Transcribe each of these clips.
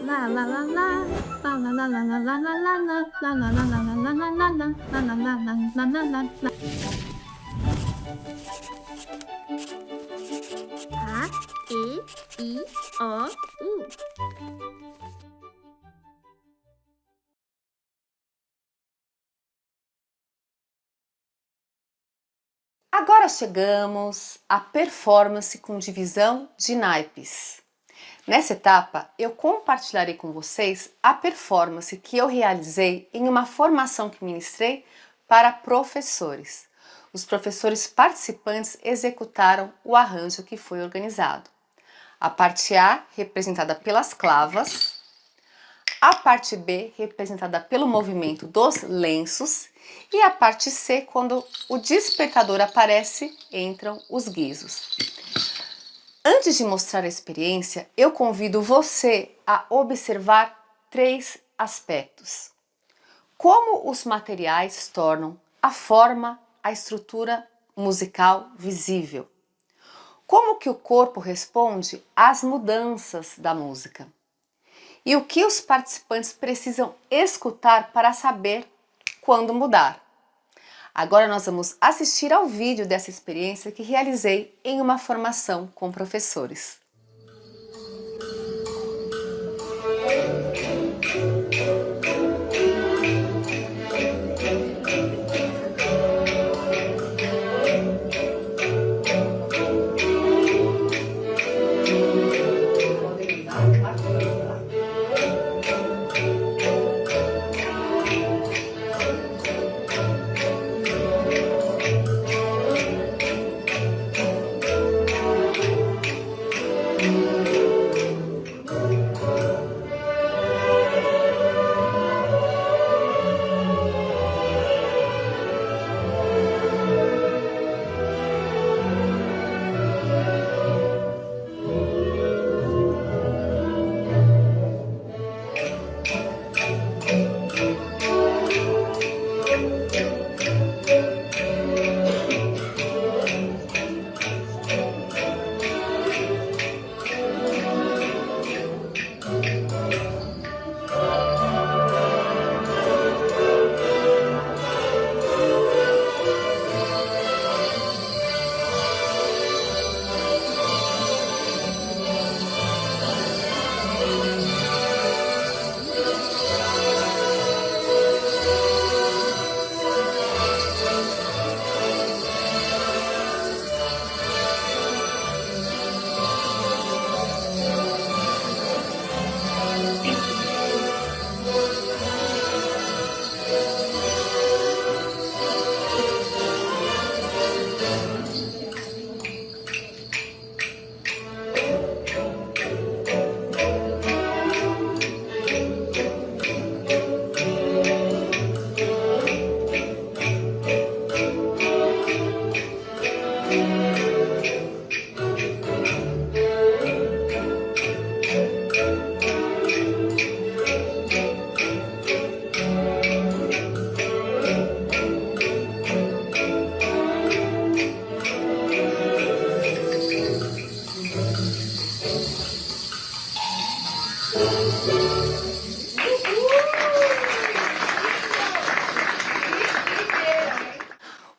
La la la la, la la la la la la la la la, la la la la la la la la la, la la la la la la la. A, E, I, O, U. Agora chegamos à performance com divisão de naipes. Nessa etapa, eu compartilharei com vocês a performance que eu realizei em uma formação que ministrei para professores. Os professores participantes executaram o arranjo que foi organizado. A parte A, representada pelas clavas, a parte B, representada pelo movimento dos lenços, e a parte C, quando o despertador aparece, entram os guizos. Antes de mostrar a experiência, eu convido você a observar 3 aspectos. Como os materiais tornam a forma, a estrutura musical visível. Como que o corpo responde às mudanças da música. E o que os participantes precisam escutar para saber quando mudar. Agora nós vamos assistir ao vídeo dessa experiência que realizei em uma formação com professores.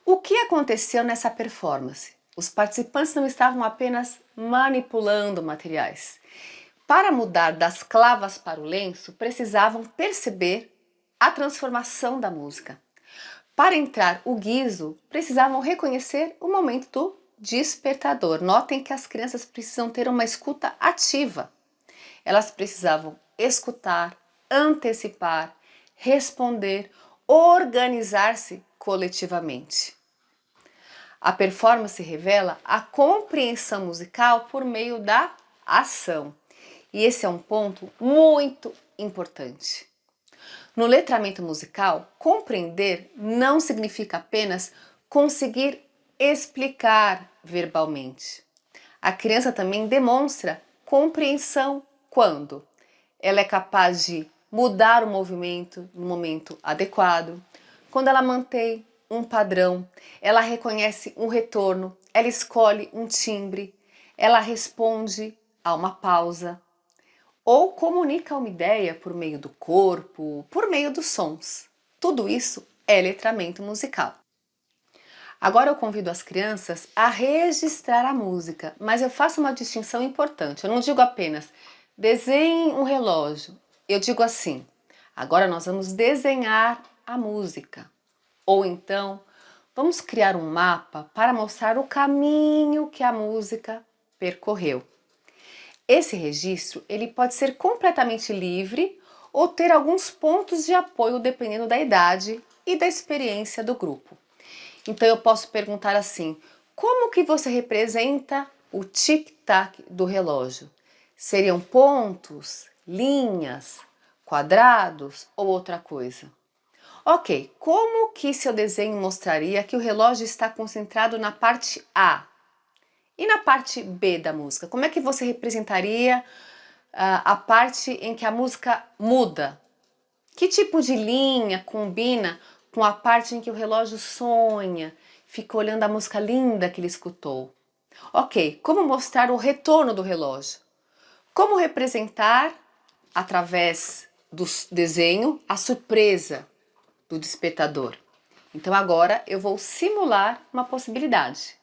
O que aconteceu nessa performance? Os participantes não estavam apenas manipulando materiais. Para mudar das clavas para o lenço, precisavam perceber a transformação da música. Para entrar o guizo, precisavam reconhecer o momento do despertador. Notem que as crianças precisam ter uma escuta ativa. Elas precisavam escutar, antecipar, responder, organizar-se coletivamente. A performance revela a compreensão musical por meio da ação. E esse é um ponto muito importante. No letramento musical, compreender não significa apenas conseguir explicar verbalmente. A criança também demonstra compreensão quando ela é capaz de mudar o movimento no momento adequado, quando ela mantém um padrão, ela reconhece um retorno, ela escolhe um timbre, ela responde a uma pausa, ou comunica uma ideia por meio do corpo, por meio dos sons. Tudo isso é letramento musical. Agora eu convido as crianças a registrar a música, mas eu faço uma distinção importante. Eu não digo apenas desenhe um relógio. Eu digo assim: agora nós vamos desenhar a música. Ou então, vamos criar um mapa para mostrar o caminho que a música percorreu. Esse registro ele pode ser completamente livre ou ter alguns pontos de apoio dependendo da idade e da experiência do grupo. Então eu posso perguntar assim: como que você representa o tic-tac do relógio? Seriam pontos, linhas, quadrados ou outra coisa? Ok, como que seu desenho mostraria que o relógio está concentrado na parte A? E na parte B da música? Como é que você representaria a parte em que a música muda? Que tipo de linha combina com a parte em que o relógio sonha, fica olhando a música linda que ele escutou? Ok, como mostrar o retorno do relógio? Como representar, através do desenho, a surpresa do despertador? Então agora eu vou simular uma possibilidade.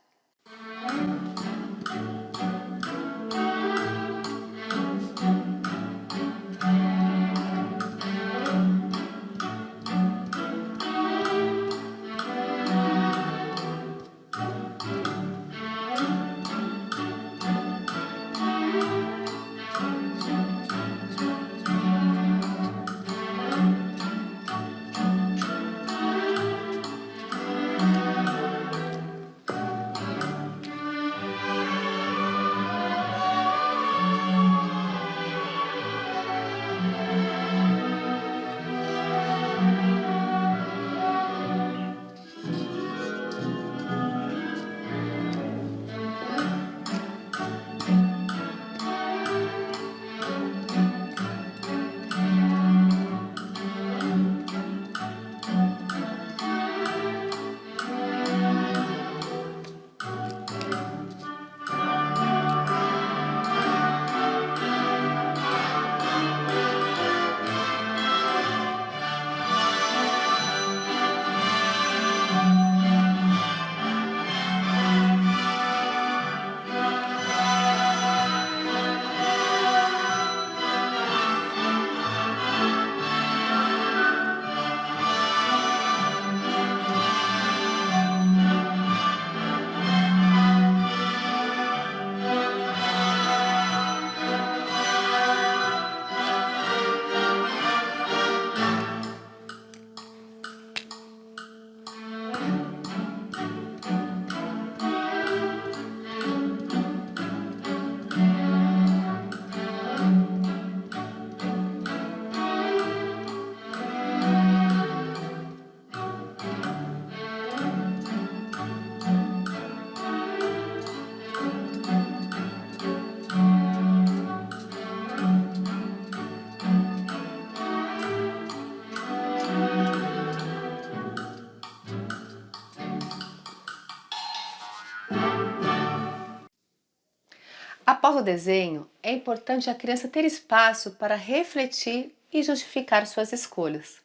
Após o desenho, é importante a criança ter espaço para refletir e justificar suas escolhas.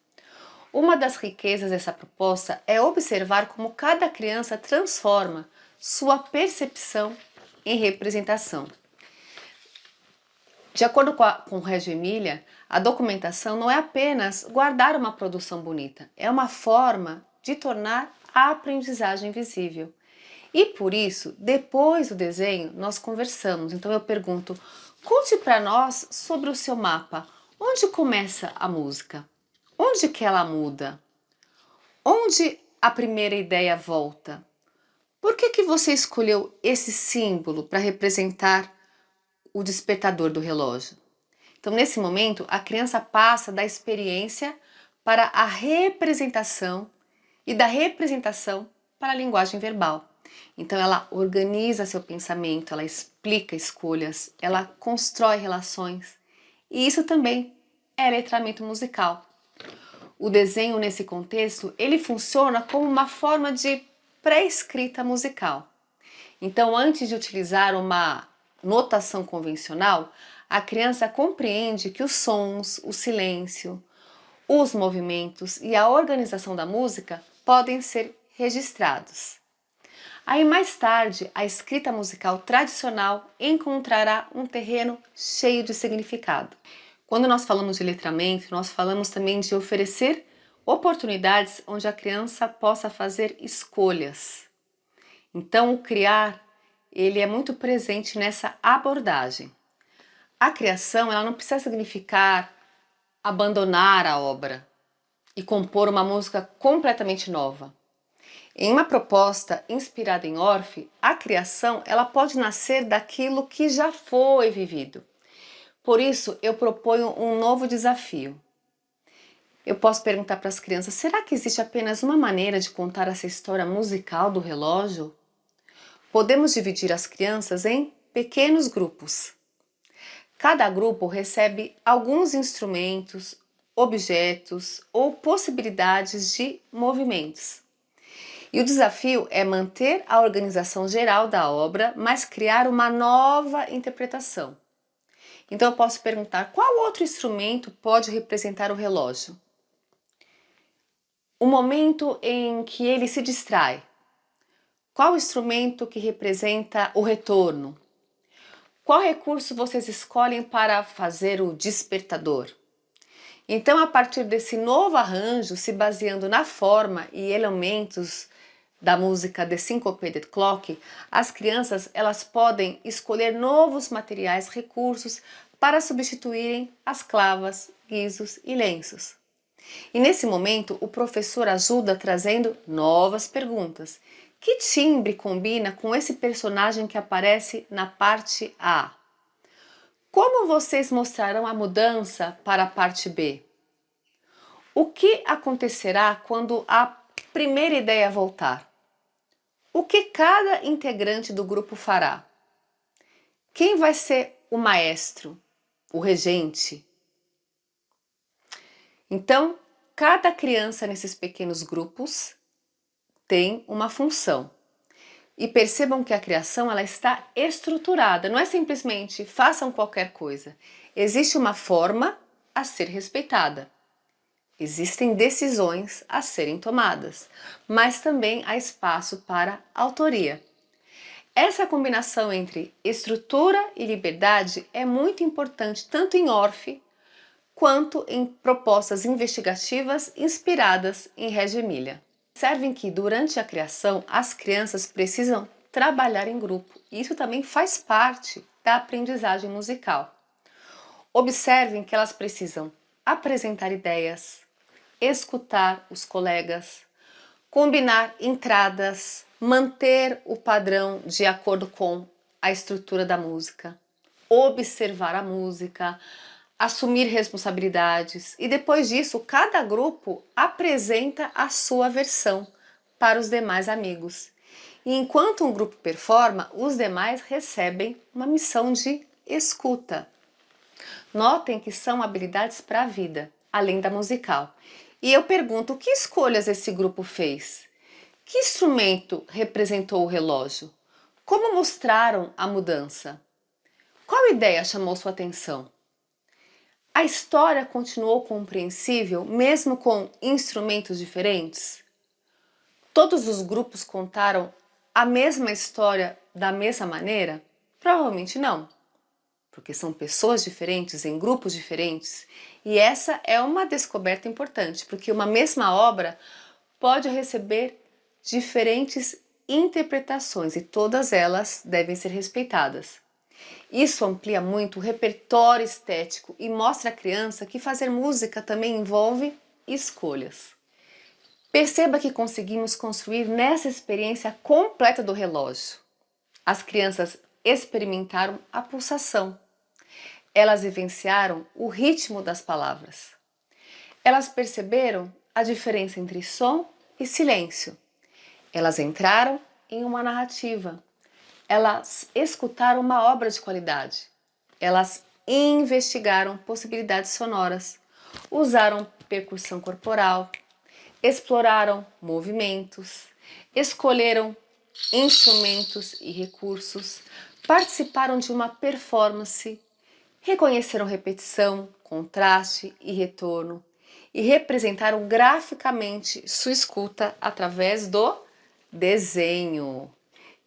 Uma das riquezas dessa proposta é observar como cada criança transforma sua percepção em representação. De acordo com Reggio Emilia, a documentação não é apenas guardar uma produção bonita, é uma forma de tornar a aprendizagem visível. E por isso, depois do desenho, nós conversamos. Então eu pergunto: conte para nós sobre o seu mapa. Onde começa a música? Onde que ela muda? Onde a primeira ideia volta? Por que você escolheu esse símbolo para representar o despertador do relógio? Então, nesse momento, a criança passa da experiência para a representação e da representação para a linguagem verbal. Então ela organiza seu pensamento, ela explica escolhas, ela constrói relações. E isso também é letramento musical. O desenho nesse contexto, ele funciona como uma forma de pré-escrita musical. Então, antes de utilizar uma notação convencional, a criança compreende que os sons, o silêncio, os movimentos e a organização da música podem ser registrados. Aí mais tarde, a escrita musical tradicional encontrará um terreno cheio de significado. Quando nós falamos de letramento, nós falamos também de oferecer oportunidades onde a criança possa fazer escolhas. Então, o criar, ele é muito presente nessa abordagem. A criação, ela não precisa significar abandonar a obra e compor uma música completamente nova. Em uma proposta inspirada em Orff, a criação ela pode nascer daquilo que já foi vivido. Por isso, eu proponho um novo desafio. Eu posso perguntar para as crianças, será que existe apenas uma maneira de contar essa história musical do relógio? Podemos dividir as crianças em pequenos grupos. Cada grupo recebe alguns instrumentos, objetos ou possibilidades de movimentos. E o desafio é manter a organização geral da obra, mas criar uma nova interpretação. Então eu posso perguntar, qual outro instrumento pode representar o relógio? O momento em que ele se distrai. Qual instrumento que representa o retorno? Qual recurso vocês escolhem para fazer o despertador? Então, a partir desse novo arranjo, se baseando na forma e elementos da música The Syncopated Clock, as crianças elas podem escolher novos materiais, recursos para substituírem as clavas, guizos e lenços. E nesse momento, o professor ajuda trazendo novas perguntas. Que timbre combina com esse personagem que aparece na parte A? Como vocês mostrarão a mudança para a parte B? O que acontecerá quando a primeira ideia voltar? O que cada integrante do grupo fará? Quem vai ser o maestro, o regente? Então, cada criança nesses pequenos grupos tem uma função. E percebam que a criação ela está estruturada, não é simplesmente façam qualquer coisa. Existe uma forma a ser respeitada. Existem decisões a serem tomadas, mas também há espaço para autoria. Essa combinação entre estrutura e liberdade é muito importante tanto em Orff quanto em propostas investigativas inspiradas em Reggio Emilia. Observem que durante a criação as crianças precisam trabalhar em grupo. Isso também faz parte da aprendizagem musical. Observem que elas precisam apresentar ideias, escutar os colegas, combinar entradas, manter o padrão de acordo com a estrutura da música, observar a música, assumir responsabilidades e depois disso cada grupo apresenta a sua versão para os demais amigos. E enquanto um grupo performa, os demais recebem uma missão de escuta. Notem que são habilidades para a vida, além da musical. E eu pergunto, que escolhas esse grupo fez? Que instrumento representou o relógio? Como mostraram a mudança? Qual ideia chamou sua atenção? A história continuou compreensível mesmo com instrumentos diferentes? Todos os grupos contaram a mesma história da mesma maneira? Provavelmente não, porque são pessoas diferentes em grupos diferentes e essa é uma descoberta importante, porque uma mesma obra pode receber diferentes interpretações e todas elas devem ser respeitadas. Isso amplia muito o repertório estético e mostra à criança que fazer música também envolve escolhas. Perceba que conseguimos construir nessa experiência completa do relógio. As crianças experimentaram a pulsação. Elas vivenciaram o ritmo das palavras. Elas perceberam a diferença entre som e silêncio. Elas entraram em uma narrativa. Elas escutaram uma obra de qualidade. Elas investigaram possibilidades sonoras. Usaram percussão corporal. Exploraram movimentos. Escolheram instrumentos e recursos. Participaram de uma performance. reconheceram repetição, contraste e retorno e representaram graficamente sua escuta através do desenho.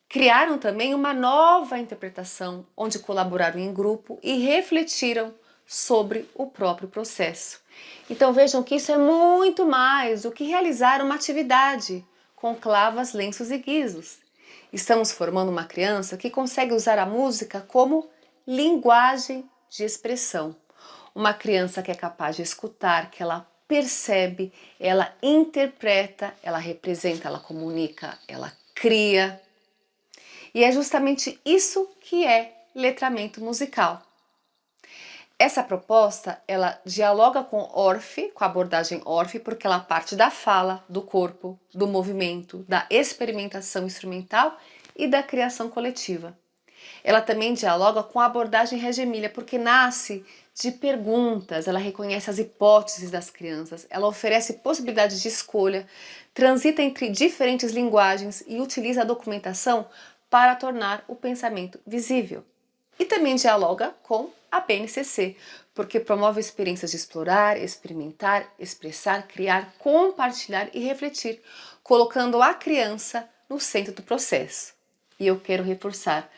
Criaram também uma nova interpretação, onde colaboraram em grupo e refletiram sobre o próprio processo. Então vejam que isso é muito mais do que realizar uma atividade com clavas, lenços e guizos. Estamos formando uma criança que consegue usar a música como linguagem de expressão. Uma criança que é capaz de escutar, que ela percebe, ela interpreta, ela representa, ela comunica, ela cria. E é justamente isso que é letramento musical. Essa proposta, ela dialoga com Orff, com a abordagem Orff, porque ela parte da fala, do corpo, do movimento, da experimentação instrumental e da criação coletiva. Ela também dialoga com a abordagem Reggio Emilia, porque nasce de perguntas, ela reconhece as hipóteses das crianças, ela oferece possibilidades de escolha, transita entre diferentes linguagens e utiliza a documentação para tornar o pensamento visível. E também dialoga com a BNCC, porque promove experiências de explorar, experimentar, expressar, criar, compartilhar e refletir, colocando a criança no centro do processo. E eu quero reforçar,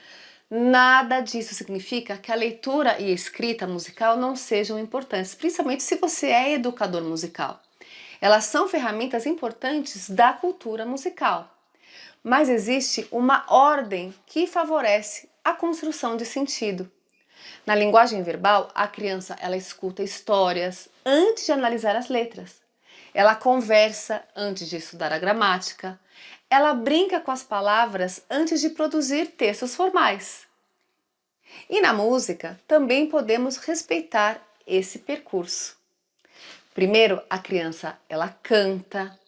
nada disso significa que a leitura e a escrita musical não sejam importantes, principalmente se você é educador musical. Elas são ferramentas importantes da cultura musical. Mas existe uma ordem que favorece a construção de sentido. Na linguagem verbal, a criança ela escuta histórias antes de analisar as letras. Ela conversa antes de estudar a gramática. Ela brinca com as palavras antes de produzir textos formais. E na música também podemos respeitar esse percurso. Primeiro, a criança ela canta,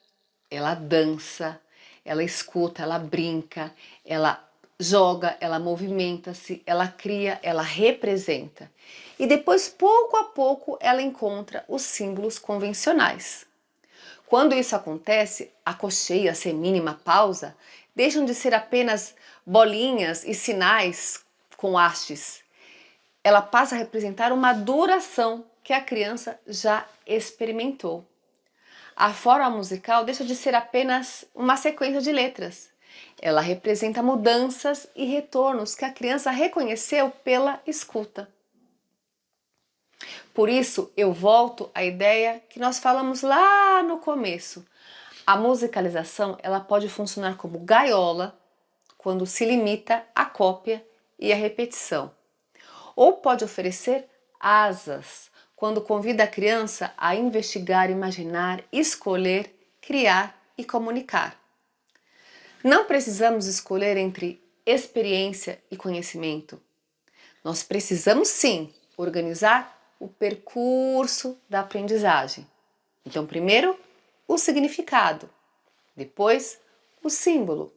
ela dança, ela escuta, ela brinca, ela joga, ela movimenta-se, ela cria, ela representa. E depois, pouco a pouco, ela encontra os símbolos convencionais. Quando isso acontece, a cocheia, a semínima, pausa, deixam de ser apenas bolinhas e sinais com hastes. Ela passa a representar uma duração que a criança já experimentou. A forma musical deixa de ser apenas uma sequência de letras. Ela representa mudanças e retornos que a criança reconheceu pela escuta. Por isso, eu volto à ideia que nós falamos lá no começo. A musicalização ela pode funcionar como gaiola, quando se limita à cópia e à repetição. Ou pode oferecer asas, quando convida a criança a investigar, imaginar, escolher, criar e comunicar. Não precisamos escolher entre experiência e conhecimento. Nós precisamos sim organizar o percurso da aprendizagem. Então, primeiro, o significado, depois, o símbolo.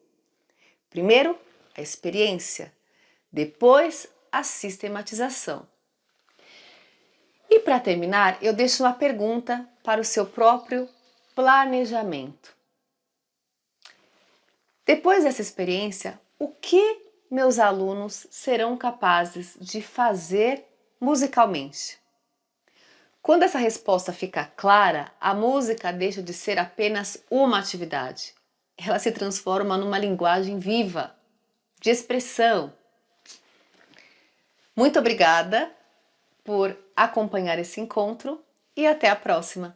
Primeiro, a experiência, depois, a sistematização. E para terminar, eu deixo uma pergunta para o seu próprio planejamento. Depois dessa experiência, o que meus alunos serão capazes de fazer musicalmente? Quando essa resposta fica clara, a música deixa de ser apenas uma atividade. Ela se transforma numa linguagem viva, de expressão. Muito obrigada por acompanhar esse encontro e até a próxima!